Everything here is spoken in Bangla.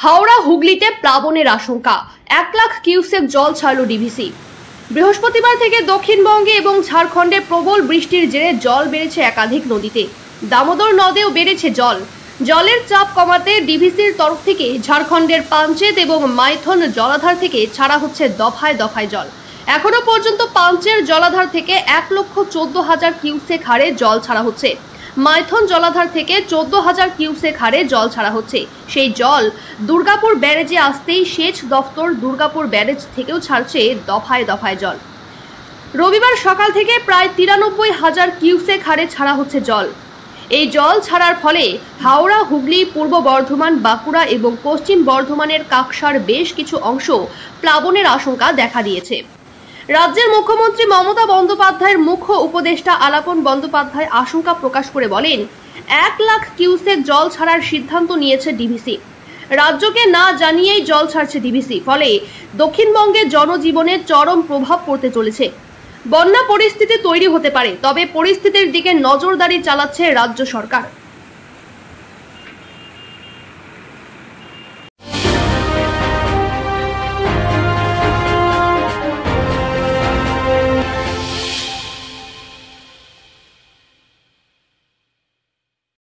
হাওড়া হুগলিতে প্লাবনের আশঙ্কা, 1 লাখ কিউসেক জল ছাড়ল ডিভিসি। বৃহস্পতিবার থেকে দক্ষিণবঙ্গে এবং ঝাড়খণ্ডে প্রবল বৃষ্টির জেরে জল বেড়েছে একাধিক নদীতে। দামোদর নদেও বেড়েছে জল। জলের চাপ কমাতে ডিভিসির তরফ থেকে ঝাড়খণ্ডের পাঞ্চেত এবং মাইথন জলাধার থেকে ছাড়া হচ্ছে দফায় দফায় জল। এখনো পর্যন্ত পাঞ্চের জলাধার থেকে 1,14,000 কিউসেক হারে জল ছাড়া হচ্ছে। মাইথন জলাধার থেকে 14,000 কিউসেক হারে জল ছাড়া হচ্ছে। সেই জল দুর্গাপুর ব্যারেজে আসতেই সেচ দফতর দুর্গাপুর ব্যারেজ থেকেও ছাড়ছে দফায় দফায় জল। রবিবার সকাল থেকে প্রায় 93,000 কিউসেক হারে ছাড়া হচ্ছে জল। এই জল ছাড়ার ফলে হাওড়া, হুগলি, পূর্ব বর্ধমান, বাঁকুড়া এবং পশ্চিম বর্ধমানের কাকসার বেশ কিছু অংশ প্লাবনের আশঙ্কা দেখা দিয়েছে। রাজ্যের মুখ্যমন্ত্রী মমতা বন্দ্যোপাধ্যায়ের মুখ্য উপদেষ্টা আলাপন বন্দ্যোপাধ্যায় আশঙ্কা প্রকাশ করে বলেন, 1 লাখ কিউসেক জল ছাড়ার সিদ্ধান্ত নিয়েছে ডিভিসি। রাজ্যকে না জানিয়েই জল ছাড়ছে ডিভিসি, ফলে দক্ষিণবঙ্গে জনজীবনে চরম প্রভাব পড়তে চলেছে। বন্যা পরিস্থিতি তৈরি হতে পারে, তবে পরিস্থিতির দিকে নজরদারি চালাচ্ছে রাজ্য সরকার।